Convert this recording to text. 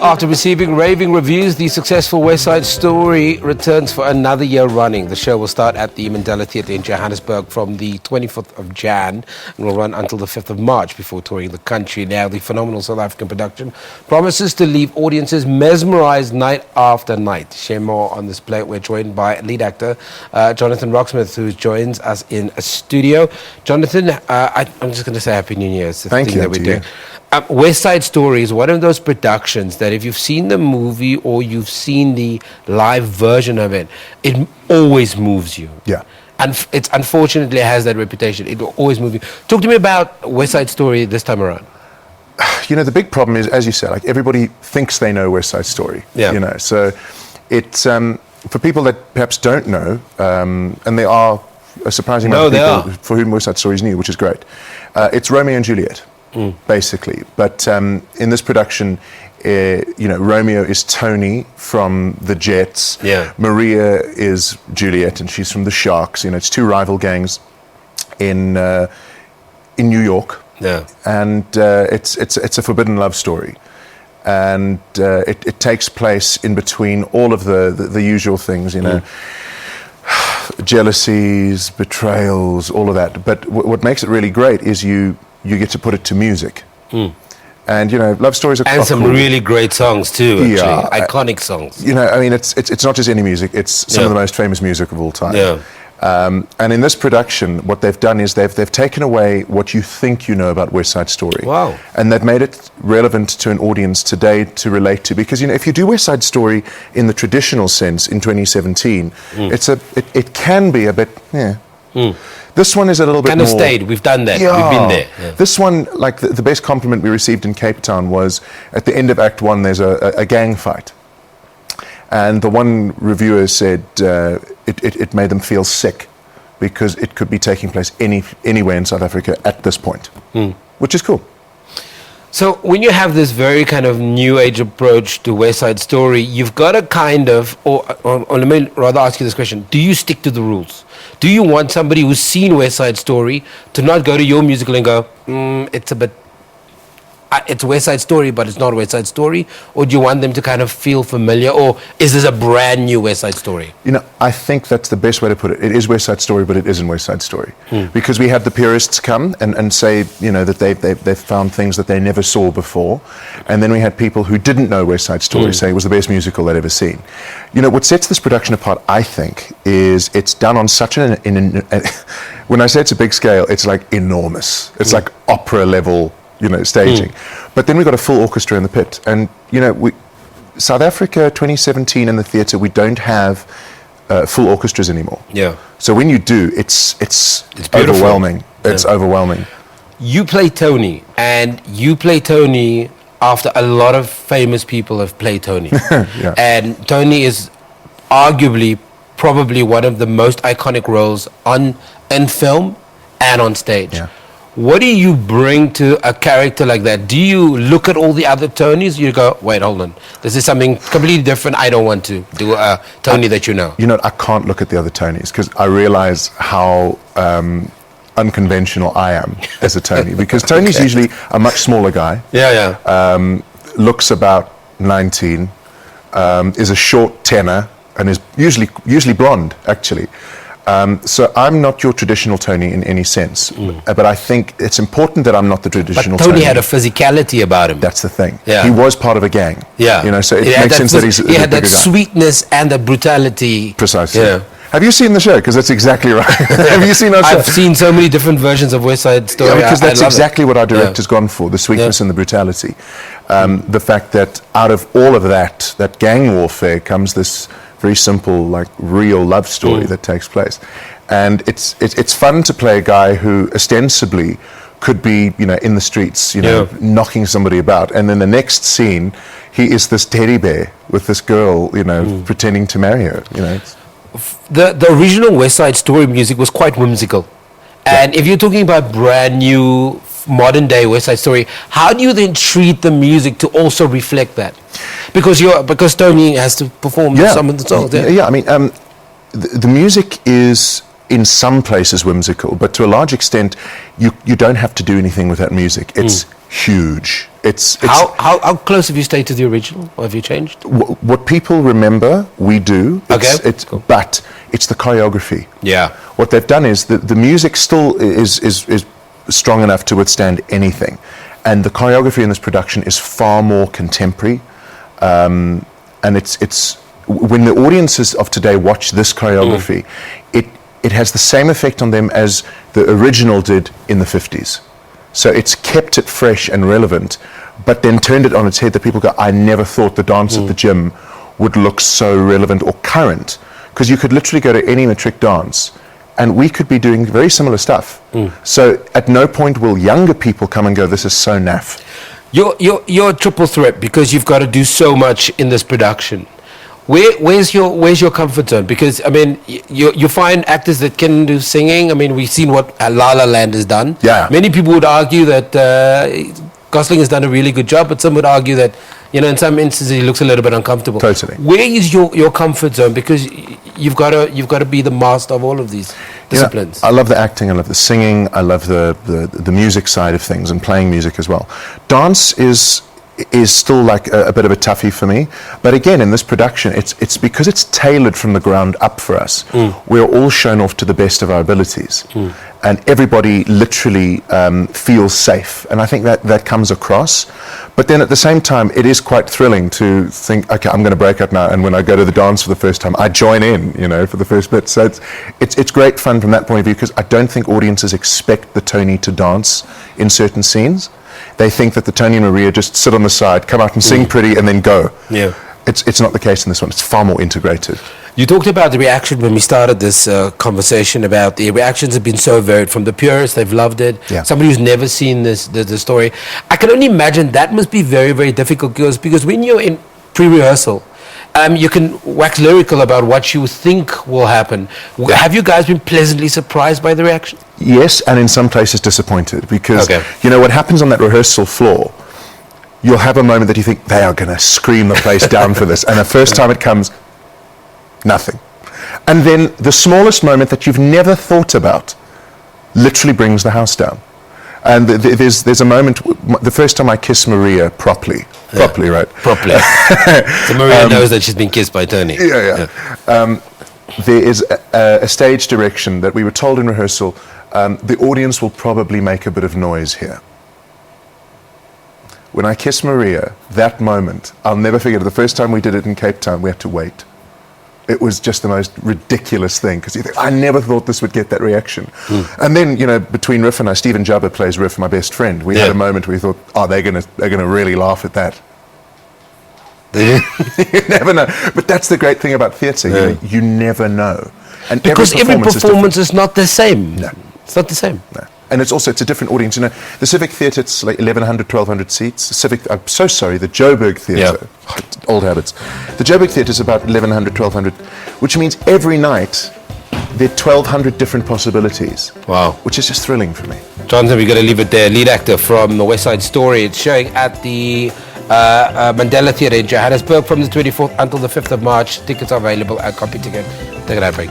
After receiving raving reviews, the successful West Side Story returns for another year running. The show will start at the Mandela Theatre in Johannesburg from the 24th of Jan and will run until the 5th of March before touring the country. Now, the phenomenal South African production promises to leave audiences mesmerised night after night. To share more on this play, we're joined by lead actor Jonathan Roxmouth, who joins us in a studio. Jonathan, I'm just going to say Happy New Year. It's the Thank thing you. that we're doing. West Side Story is one of those productions that if you've seen the movie or you've seen the live version of it, it always moves you. Yeah. And it's unfortunately has that reputation. It will always move you. Talk to me about West Side Story this time around. You know, the big problem is, as you said, like everybody thinks they know West Side Story. Yeah. You know, so it's for people that perhaps don't know, and there are a surprising amount of people for whom West Side Story is new, which is great. It's Romeo and Juliet. Basically, but in this production, you know, Romeo is Tony from the Jets. Yeah. Maria is Juliet, and she's from the Sharks. You know, it's two rival gangs in New York. Yeah. And it's a forbidden love story, and it takes place in between all of the usual things. You know. Jealousies, betrayals, all of that. But what makes it really great is you get to put it to music. And, you know, love stories are And some cool. really great songs too, actually. Yeah. Iconic songs. You know, I mean, it's not just any music, it's some of the most famous music of all time. Yeah. And in this production, what they've done is they've taken away what you think you know about West Side Story. Wow. And they've made it relevant to an audience today to relate to. Because, you know, if you do West Side Story in the traditional sense in 2017, it can be a bit, This one is a little bit kind of more... stayed. We've done that. Yeah. We've been there. Yeah. This one, like the best compliment we received in Cape Town was at the end of Act 1, there's a gang fight. And the one reviewer said it made them feel sick because it could be taking place anywhere in South Africa at this point, which is cool. So when you have this very kind of new age approach to West Side Story, you've got to kind of, or let me rather ask you this question, do you stick to the rules? Do you want somebody who's seen West Side Story to not go to your musical and go, it's a bit, it's West Side Story, but it's not West Side Story? Or do you want them to kind of feel familiar? Or is this a brand new West Side Story? You know, I think that's the best way to put it. It is West Side Story, but it isn't West Side Story. Because we had the purists come and say, you know, that they've found things that they never saw before. And then we had people who didn't know West Side Story say it was the best musical they'd ever seen. You know, what sets this production apart, I think, is it's done on such an when I say it's a big scale, it's like enormous. It's like opera level, you know, staging. But then we've got a full orchestra in the pit. And, you know, South Africa 2017 in the theatre, we don't have full orchestras anymore. Yeah. So when you do, it's overwhelming. It's overwhelming. You play Tony, and you play Tony after a lot of famous people have played Tony. Yeah. And Tony is arguably probably one of the most iconic roles in film and on stage. Yeah. What do you bring to a character like that? Do you look at all the other Tonys? You go, wait, hold on. This is something completely different. I don't want to do a Tony that you know. You know, I can't look at the other Tonys because I realize how unconventional I am as a Tony. Because Tony's usually a much smaller guy. Yeah, yeah. Looks about 19, is a short tenor, and is usually blonde, actually. So I'm not your traditional Tony in any sense, but I think it's important that I'm not the traditional Tony. But Tony had a physicality about him. That's the thing. Yeah. He was part of a gang. Yeah. You know, so it makes sense that he's a he had bigger that guy. sweetness and the brutality. Precisely. Yeah. Have you seen the show? Because that's exactly right. Have you seen our show? I've seen so many different versions of West Side Story. Yeah, because that's exactly what our director's Yeah. gone for, the sweetness and the brutality. The fact that out of all of that gang warfare comes this very simple, like, real love story that takes place. And it's fun to play a guy who ostensibly could be, you know, in the streets, you know, knocking somebody about. And then the next scene, he is this teddy bear with this girl, you know, pretending to marry her, you know. The original West Side Story music was quite whimsical. And if you're talking about brand new, modern day West Side Story, how do you then treat the music to also reflect that? Because Tony has to perform some of the songs. Yeah, I mean, the music is in some places whimsical, but to a large extent, you don't have to do anything with that music. It's huge. It's how close have you stayed to the original, or have you changed? what people remember, we do. It's cool. But it's the choreography. Yeah. What they've done is the music still is strong enough to withstand anything, and the choreography in this production is far more contemporary, and it's when the audiences of today watch this choreography, it has the same effect on them as the original did in the 50s. So it's kept it fresh and relevant, but then turned it on its head that people go, I never thought the dance at the gym would look so relevant or current. Because you could literally go to any matric dance and we could be doing very similar stuff. So at no point will younger people come and go, this is so naff. You're a triple threat because you've got to do so much in this production. Where's your comfort zone? Because I mean, you find actors that can do singing. I mean, we've seen what La La Land has done. Yeah. Many people would argue that Gosling has done a really good job, but some would argue that, you know, in some instances he looks a little bit uncomfortable. Totally. Where is your comfort zone? Because you've got to be the master of all of these disciplines. I love the acting. I love the singing. I love the music side of things and playing music as well. Dance is still like a bit of a toughie for me, but again in this production it's because it's tailored from the ground up for us. We're all shown off to the best of our abilities, and everybody literally feels safe, and I think that comes across. But then at the same time it is quite thrilling to think, okay, I'm going to break out now, and when I go to the dance for the first time I join in, you know, for the first bit. So it's great fun from that point of view, because I don't think audiences expect the Tony to dance in certain scenes. They think that the Tony and Maria just sit on the side, come out and sing pretty, and then go. Yeah, it's not the case in this one. It's far more integrated. You talked about the reaction when we started this conversation. About the reactions have been so varied. From the purists, they've loved it. Yeah. Somebody who's never seen the story, I can only imagine that must be very, very difficult, because when you're in pre-rehearsal, you can wax lyrical about what you think will happen. Have you guys been pleasantly surprised by the reaction? Yes, and in some places disappointed, because you know what happens on that rehearsal floor, you'll have a moment that you think they are going to scream the place down for this, and the first time it comes, nothing. And then the smallest moment that you've never thought about literally brings the house down. And there's a moment, the first time I kissed Maria properly, right? Properly. So Maria knows that she's been kissed by Tony. Yeah. There is a stage direction that we were told in rehearsal, the audience will probably make a bit of noise here. When I kissed Maria, that moment, I'll never forget it. The first time we did it in Cape Town, we had to wait. It was just the most ridiculous thing, because you think, I never thought this would get that reaction. And then, you know, between Riff and I, Stephen Jabba plays Riff, my best friend. We had a moment where we thought, oh, they're gonna really laugh at that. You never know. But that's the great thing about theatre. You know, you never know. And because every performance is not the same. No. It's not the same. No. And it's a different audience. You know, the Civic Theatre, it's like 1,100, 1,200 seats. I'm so sorry, the Joburg Theatre, old habits. The Joburg Theatre is about 1,100, 1,200, which means every night there are 1,200 different possibilities. Wow. Which is just thrilling for me. Jonathan, we've got to leave it there. Lead actor from The West Side Story. It's showing at the Mandela Theatre in Johannesburg from the 24th until the 5th of March. Tickets are available at Copy Ticket. Take a break.